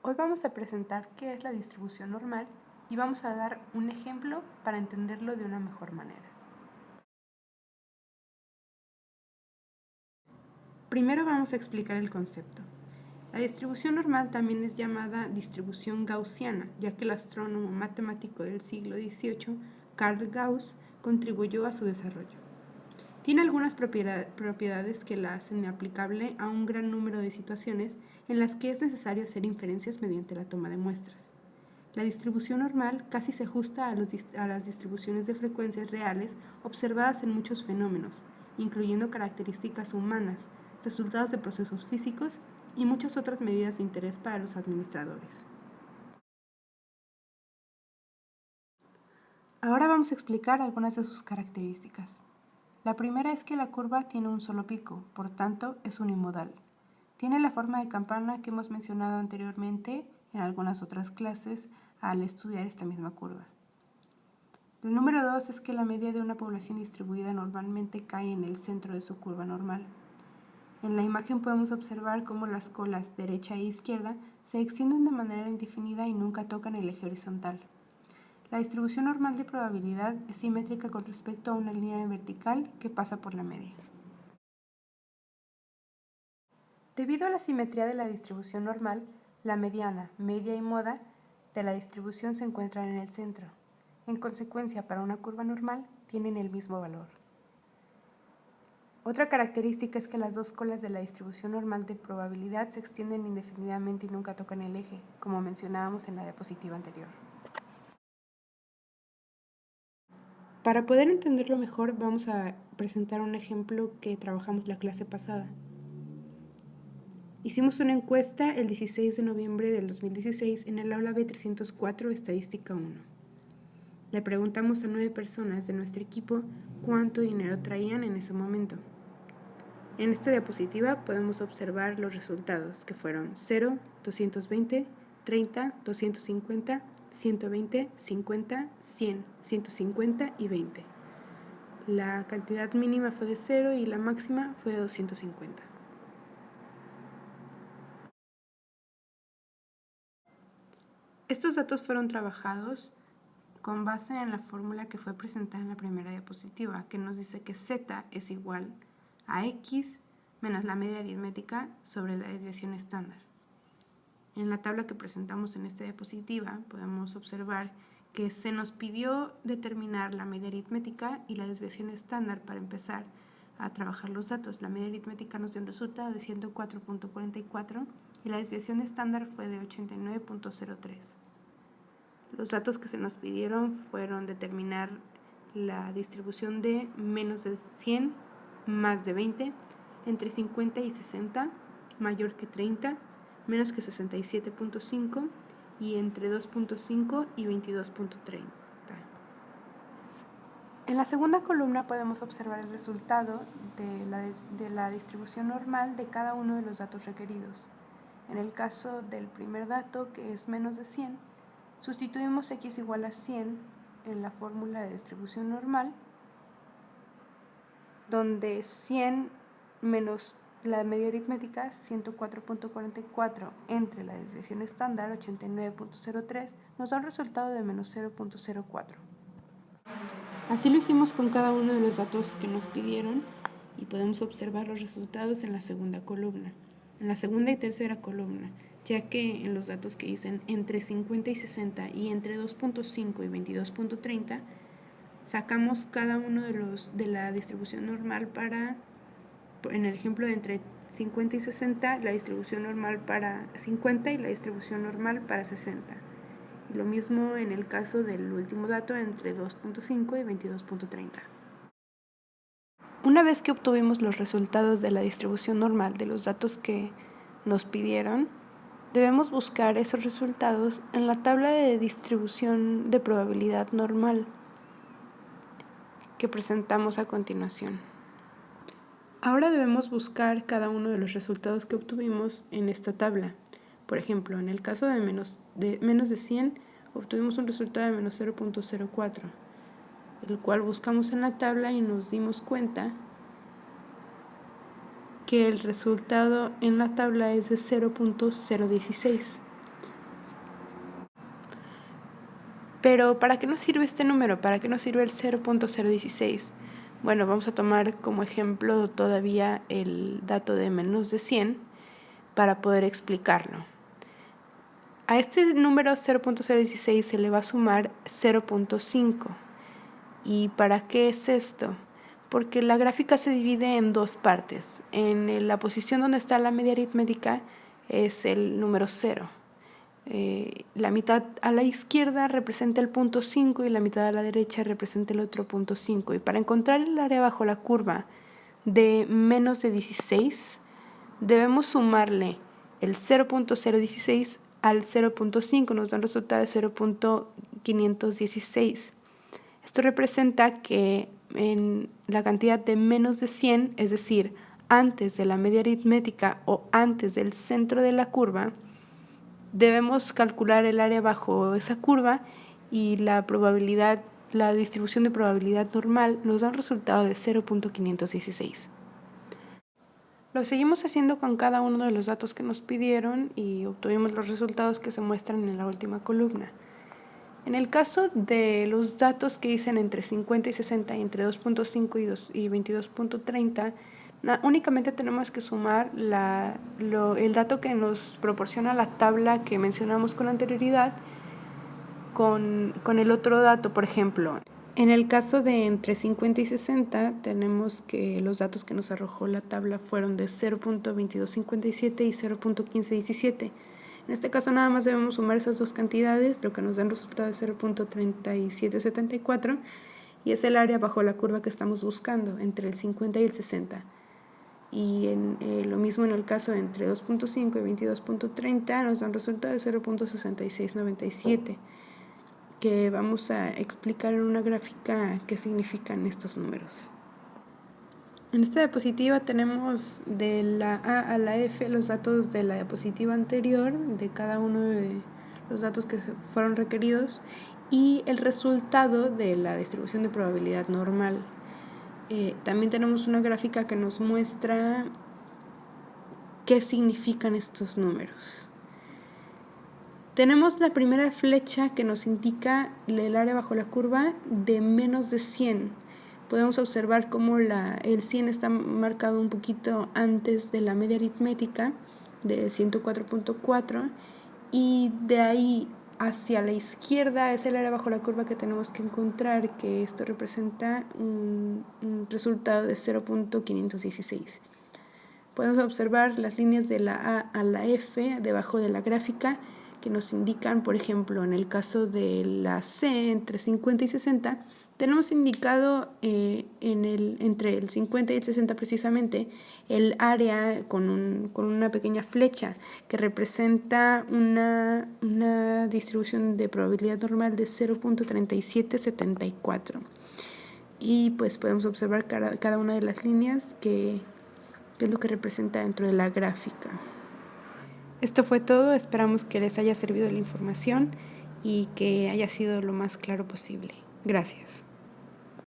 Hoy vamos a presentar qué es la distribución normal y vamos a dar un ejemplo para entenderlo de una mejor manera. Primero vamos a explicar el concepto. La distribución normal también es llamada distribución gaussiana, ya que el astrónomo matemático del siglo XVIII, Carl Gauss, contribuyó a su desarrollo. Tiene algunas propiedades que la hacen aplicable a un gran número de situaciones en las que es necesario hacer inferencias mediante la toma de muestras. La distribución normal casi se ajusta a las distribuciones de frecuencias reales observadas en muchos fenómenos, incluyendo características humanas, resultados de procesos físicos y muchas otras medidas de interés para los administradores. Ahora vamos a explicar algunas de sus características. La primera es que la curva tiene un solo pico, por tanto es unimodal. Tiene la forma de campana que hemos mencionado anteriormente en algunas otras clases al estudiar esta misma curva. El número 2 es que la media de una población distribuida normalmente cae en el centro de su curva normal. En la imagen podemos observar cómo las colas derecha e izquierda se extienden de manera indefinida y nunca tocan el eje horizontal. La distribución normal de probabilidad es simétrica con respecto a una línea vertical que pasa por la media. Debido a la simetría de la distribución normal, la mediana, media y moda de la distribución se encuentran en el centro. En consecuencia, para una curva normal, tienen el mismo valor. Otra característica es que las dos colas de la distribución normal de probabilidad se extienden indefinidamente y nunca tocan el eje, como mencionábamos en la diapositiva anterior. Para poder entenderlo mejor, vamos a presentar un ejemplo que trabajamos la clase pasada. Hicimos una encuesta el 16 de noviembre del 2016 en el aula B304, Estadística 1. Le preguntamos a 9 personas de nuestro equipo cuánto dinero traían en ese momento. En esta diapositiva podemos observar los resultados, que fueron 0, 220, 30, 250, 120, 50, 100, 150 y 20. La cantidad mínima fue de 0 y la máxima fue de 250. Estos datos fueron trabajados con base en la fórmula que fue presentada en la primera diapositiva, que nos dice que z es igual a x menos la media aritmética sobre la desviación estándar. En la tabla que presentamos en esta diapositiva podemos observar que se nos pidió determinar la media aritmética y la desviación estándar para empezar a trabajar los datos. La media aritmética nos dio un resultado de 104.44 y la desviación estándar fue de 89.03. Los datos que se nos pidieron fueron determinar la distribución de menos de 100, más de 20, entre 50 y 60, mayor que 30, menos que 67.5 y entre 2.5 y 22.30. En la segunda columna podemos observar el resultado de la distribución normal de cada uno de los datos requeridos. En el caso del primer dato, que es menos de 100, sustituimos x igual a 100 en la fórmula de distribución normal, donde 100 menos la media aritmética, 104.44, entre la desviación estándar, 89.03, nos da un resultado de menos 0.04. Así lo hicimos con cada uno de los datos que nos pidieron y podemos observar los resultados en la segunda columna, en la segunda y tercera columna, ya que en los datos que dicen entre 50 y 60 y entre 2.5 y 22.30, sacamos cada uno de la distribución normal para, en el ejemplo de entre 50 y 60, la distribución normal para 50 y la distribución normal para 60. Y lo mismo en el caso del último dato entre 2.5 y 22.30. Una vez que obtuvimos los resultados de la distribución normal de los datos que nos pidieron, debemos buscar esos resultados en la tabla de distribución de probabilidad normal que presentamos a continuación. Ahora debemos buscar cada uno de los resultados que obtuvimos en esta tabla. Por ejemplo, en el caso de menos de 100, obtuvimos un resultado de menos 0.04, el cual buscamos en la tabla y nos dimos cuenta que el resultado en la tabla es de 0.016. Pero ¿para qué nos sirve este número? ¿Para qué nos sirve el 0.016? Bueno, vamos a tomar como ejemplo todavía el dato de menos de 100 para poder explicarlo. A este número 0.016 se le va a sumar 0.5. ¿Y para qué es esto? Porque la gráfica se divide en dos partes. En la posición donde está la media aritmética es el número 0. La mitad a la izquierda representa el punto 5 y la mitad a la derecha representa el otro punto 5. Y para encontrar el área bajo la curva de menos de 16, debemos sumarle el 0.016 al 0.5, nos da un resultado de 0.516. Esto representa que en la cantidad de menos de 100, es decir, antes de la media aritmética o antes del centro de la curva, debemos calcular el área bajo esa curva y la distribución de probabilidad normal nos da un resultado de 0.516. Lo seguimos haciendo con cada uno de los datos que nos pidieron y obtuvimos los resultados que se muestran en la última columna. En el caso de los datos que dicen entre 50 y 60 y entre 2.5 y 22.30, únicamente tenemos que sumar el dato que nos proporciona la tabla que mencionamos con anterioridad con el otro dato. Por ejemplo, en el caso de entre 50 y 60, tenemos que los datos que nos arrojó la tabla fueron de 0.2257 y 0.1517. En este caso nada más debemos sumar esas dos cantidades, lo que nos da un resultado de 0.3774, y es el área bajo la curva que estamos buscando, entre el 50 y el 60. Y lo mismo en el caso entre 2.5 y 22.30 nos da un resultado de 0.6697, que vamos a explicar en una gráfica qué significan estos números. En esta diapositiva tenemos de la A a la F los datos de la diapositiva anterior, de cada uno de los datos que fueron requeridos, y el resultado de la distribución de probabilidad normal. También tenemos una gráfica que nos muestra qué significan estos números. Tenemos la primera flecha que nos indica el área bajo la curva de menos de 100. Podemos observar cómo el 100 está marcado un poquito antes de la media aritmética de 104.4, y de ahí hacia la izquierda es el área bajo la curva que tenemos que encontrar, que esto representa un resultado de 0.516. Podemos observar las líneas de la A a la F debajo de la gráfica que nos indican, por ejemplo, en el caso de la C entre 50 y 60, tenemos indicado entre el 50 y el 60 precisamente el área con una pequeña flecha que representa una distribución de probabilidad normal de 0.3774. Y pues podemos observar cada una de las líneas que es lo que representa dentro de la gráfica. Esto fue todo, esperamos que les haya servido la información y que haya sido lo más claro posible. Gracias.